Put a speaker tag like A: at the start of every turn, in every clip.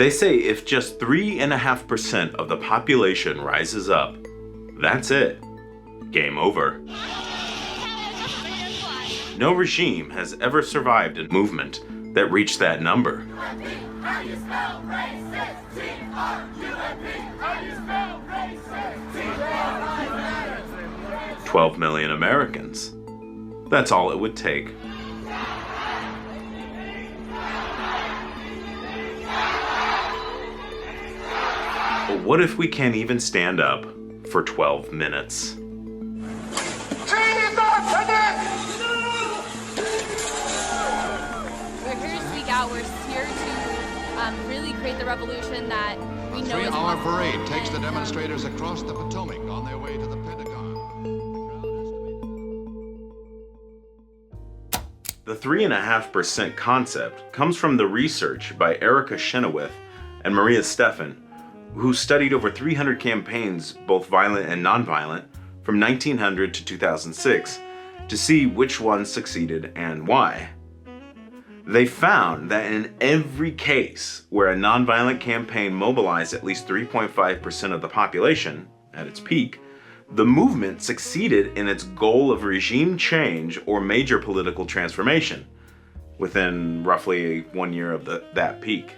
A: They say if just 3.5% of the population rises up, that's it. Game over. No regime has ever survived a movement that reached that number. 12 million Americans. That's all it would take. But what if we can't even stand up for 12 minutes?
B: We're here to speak out. We're here to really create the revolution that we know is possible.
C: A 3-hour parade takes the demonstrators across the Potomac on their way to the Pentagon.
A: The 3.5% concept comes from the research by Erica Chenoweth and Maria Stephan, who studied over 300 campaigns, both violent and nonviolent, from 1900 to 2006, to see which ones succeeded and why. They found that in every case where a nonviolent campaign mobilized at least 3.5% of the population, at its peak, the movement succeeded in its goal of regime change or major political transformation within roughly 1 year of that peak.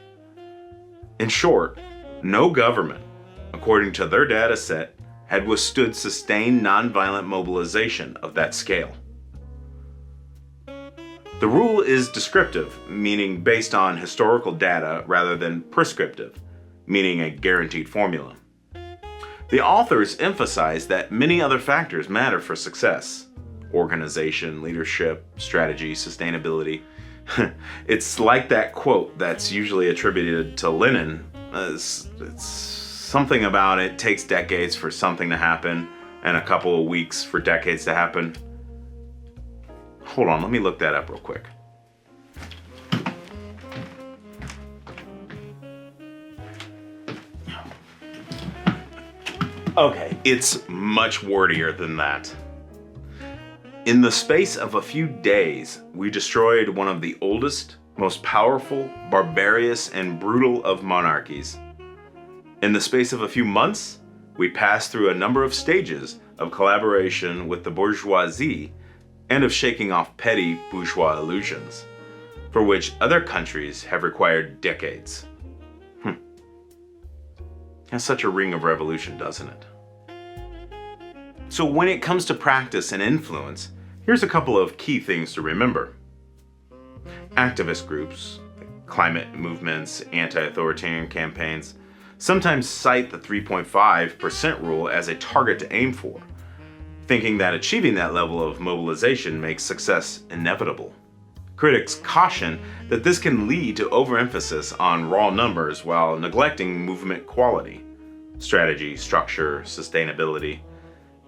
A: In short, no government, according to their data set, had withstood sustained nonviolent mobilization of that scale. The rule is descriptive, meaning based on historical data rather than prescriptive, meaning a guaranteed formula. The authors emphasize that many other factors matter for success: organization, leadership, strategy, sustainability. It's like that quote that's usually attributed to Lenin. It's something about it takes decades for something to happen and a couple of weeks for decades to happen. Hold on, let me look that up real quick. Okay, it's much wordier than that. In the space of a few days, we destroyed one of the oldest, most powerful, barbarous, and brutal of monarchies. In the space of a few months, we passed through a number of stages of collaboration with the bourgeoisie and of shaking off petty bourgeois illusions, for which other countries have required decades. Has such a ring of revolution, doesn't it? So when it comes to practice and influence, here's a couple of key things to remember. Activist groups, climate movements, anti-authoritarian campaigns, sometimes cite the 3.5% rule as a target to aim for, thinking that achieving that level of mobilization makes success inevitable. Critics caution that this can lead to overemphasis on raw numbers while neglecting movement quality, strategy, structure, sustainability,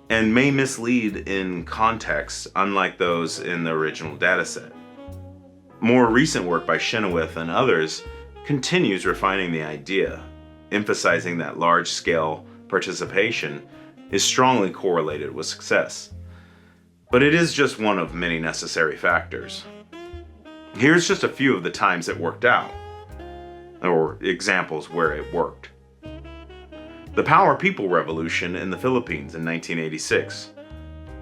A: and may mislead in context, unlike those in the original dataset. More recent work by Chenoweth and others continues refining the idea, emphasizing that large-scale participation is strongly correlated with success. But it is just one of many necessary factors. Here's just a few of the times it worked out, or examples where it worked. The Power People Revolution in the Philippines in 1986.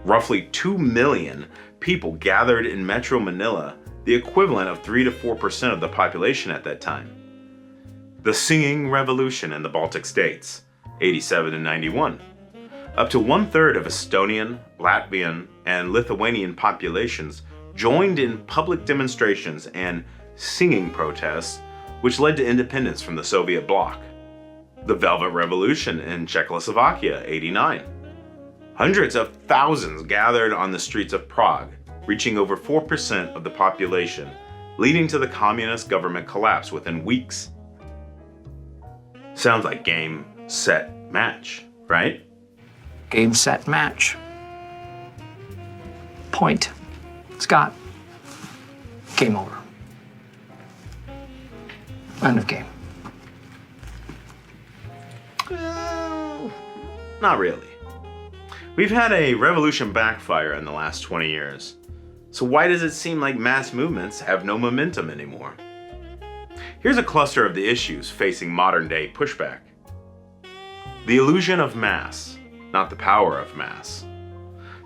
A: Roughly 2 million people gathered in Metro Manila, the equivalent of 3 to 4% of the population at that time. The Singing Revolution in the Baltic States, 87 and 91. Up to 1/3 of Estonian, Latvian, and Lithuanian populations joined in public demonstrations and singing protests, which led to independence from the Soviet bloc. The Velvet Revolution in Czechoslovakia, 89. Hundreds of thousands gathered on the streets of Prague, reaching over 4% of the population, leading to the communist government collapse within weeks. Sounds like game, set, match, right?
D: Game, set, match. Point. Scott. Game over. End of game.
A: Not really. We've had a revolution backfire in the last 20 years. So why does it seem like mass movements have no momentum anymore? Here's a cluster of the issues facing modern-day pushback. The illusion of mass, not the power of mass.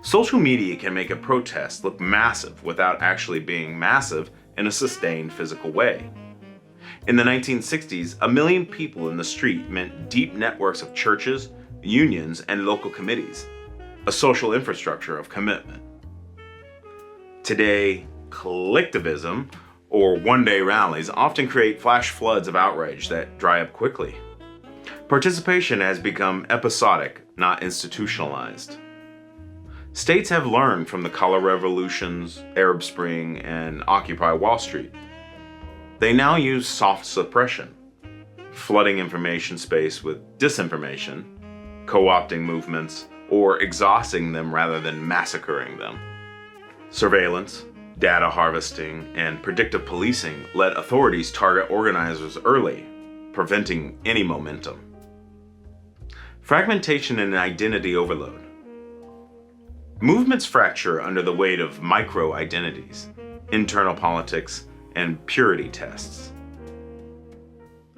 A: Social media can make a protest look massive without actually being massive in a sustained physical way. In the 1960s, 1 million people in the street meant deep networks of churches, unions, and local committees, a social infrastructure of commitment. Today, collectivism, or one-day rallies, often create flash floods of outrage that dry up quickly. Participation has become episodic, not institutionalized. States have learned from the color revolutions, Arab Spring, and Occupy Wall Street. They now use soft suppression, flooding information space with disinformation, co-opting movements, or exhausting them rather than massacring them. Surveillance, data harvesting, and predictive policing let authorities target organizers early, preventing any momentum. Fragmentation and identity overload. Movements fracture under the weight of micro-identities, internal politics, and purity tests.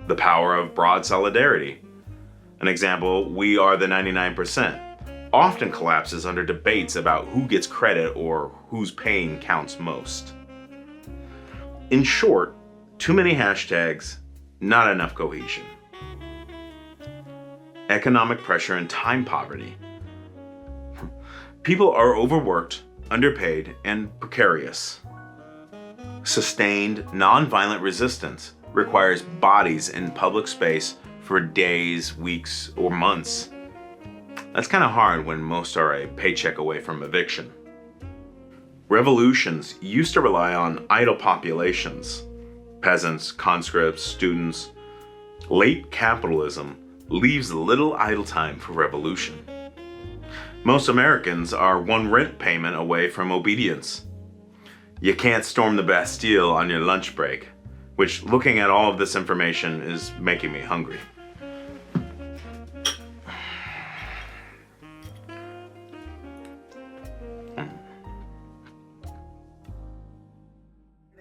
A: The power of broad solidarity. An example, "We are the 99%, often collapses under debates about who gets credit or whose pain counts most. In short, too many hashtags, not enough cohesion. Economic pressure and time poverty. People are overworked, underpaid, and precarious. Sustained, nonviolent resistance requires bodies in public space for days, weeks, or months. That's kind of hard when most are a paycheck away from eviction. Revolutions used to rely on idle populations, peasants, conscripts, students. Late capitalism leaves little idle time for revolution. Most Americans are one rent payment away from obedience. You can't storm the Bastille on your lunch break, which, looking at all of this information, is making me hungry.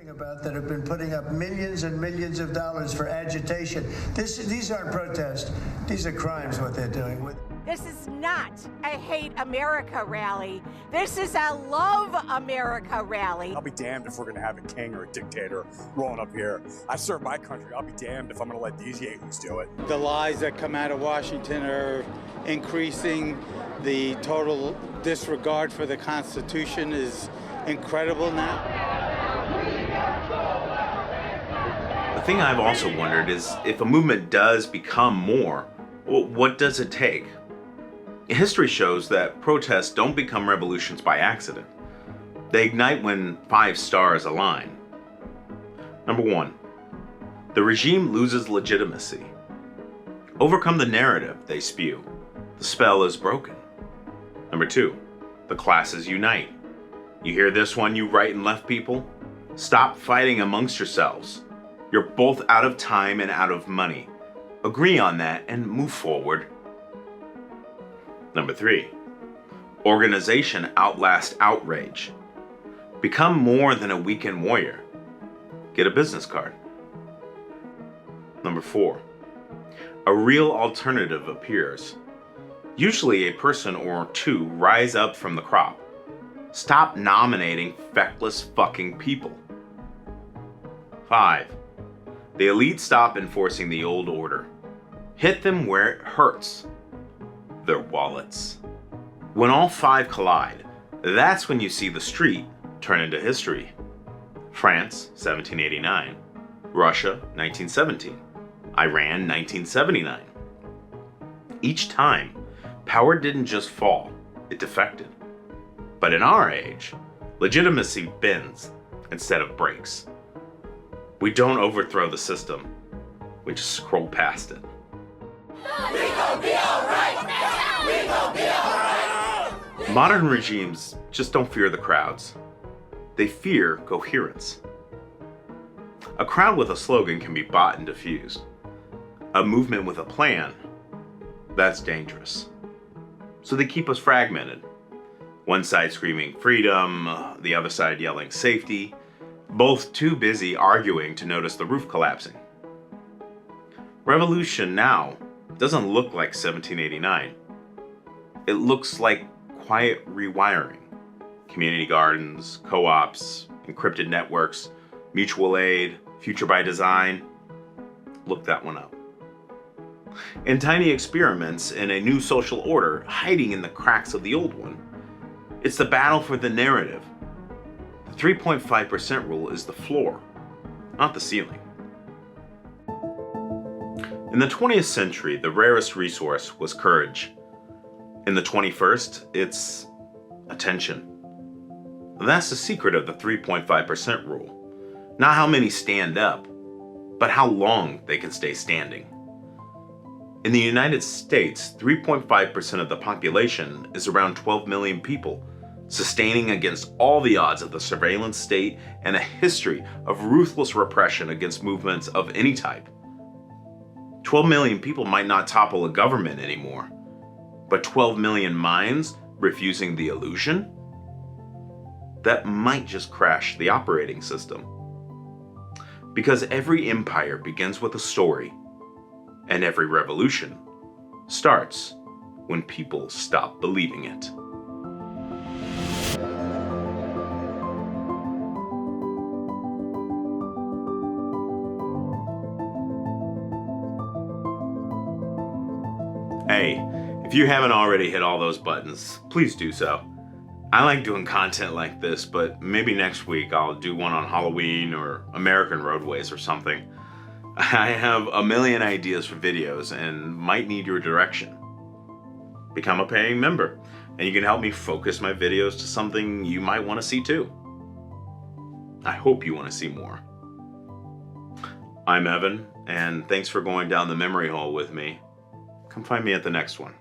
E: About that have been putting up millions and millions of dollars for agitation. These aren't protests. These are crimes, what they're doing.
F: This is not a hate America rally. This is a love America rally.
G: I'll be damned if we're going to have a king or a dictator rolling up here. I serve my country. I'll be damned if I'm going to let these yahoos do it.
H: The lies that come out of Washington are increasing. The total disregard for the Constitution is incredible now.
A: The thing I've also wondered is, if a movement does become more, well, what does it take? History shows that protests don't become revolutions by accident. They ignite when 5 stars align. Number 1, the regime loses legitimacy. Overcome the narrative they spew. The spell is broken. Number 2, the classes unite. You hear this one, you right and left people? Stop fighting amongst yourselves. You're both out of time and out of money. Agree on that and move forward. Number 3, organization outlasts outrage. Become more than a weekend warrior. Get a business card. Number 4, a real alternative appears. Usually a person or two rise up from the crop. Stop nominating feckless fucking people. 5, the elite stop enforcing the old order. Hit them where it hurts. Their wallets. When all 5 collide, that's when you see the street turn into history. France, 1789. Russia, 1917. Iran, 1979. Each time, power didn't just fall, it defected. But in our age, legitimacy bends instead of breaks. We don't overthrow the system, we just scroll past it.
I: We gon' be alright! We gon' be alright!
A: Modern regimes just don't fear the crowds. They fear coherence. A crowd with a slogan can be bought and diffused. A movement with a plan, that's dangerous. So they keep us fragmented. One side screaming freedom, the other side yelling safety, both too busy arguing to notice the roof collapsing. Revolution now doesn't look like 1789. It looks like quiet rewiring. Community gardens, co-ops, encrypted networks, mutual aid, future by design. Look that one up. And tiny experiments in a new social order hiding in the cracks of the old one. It's the battle for the narrative. The 3.5% rule is the floor, not the ceiling. In the 20th century, the rarest resource was courage. In the 21st, it's attention. That's the secret of the 3.5% rule. Not how many stand up, but how long they can stay standing. In the United States, 3.5% of the population is around 12 million people, sustaining against all the odds of the surveillance state and a history of ruthless repression against movements of any type. 12 million people might not topple a government anymore, but 12 million minds refusing the illusion? That might just crash the operating system. Because every empire begins with a story, and every revolution starts when people stop believing it. Hey, if you haven't already hit all those buttons, please do so. I like doing content like this, but maybe next week I'll do one on Halloween or American roadways or something. I have a million ideas for videos and might need your direction. Become a paying member, and you can help me focus my videos to something you might want to see too. I hope you want to see more. I'm Evan, and thanks for going down the memory hole with me. Come find me at the next one.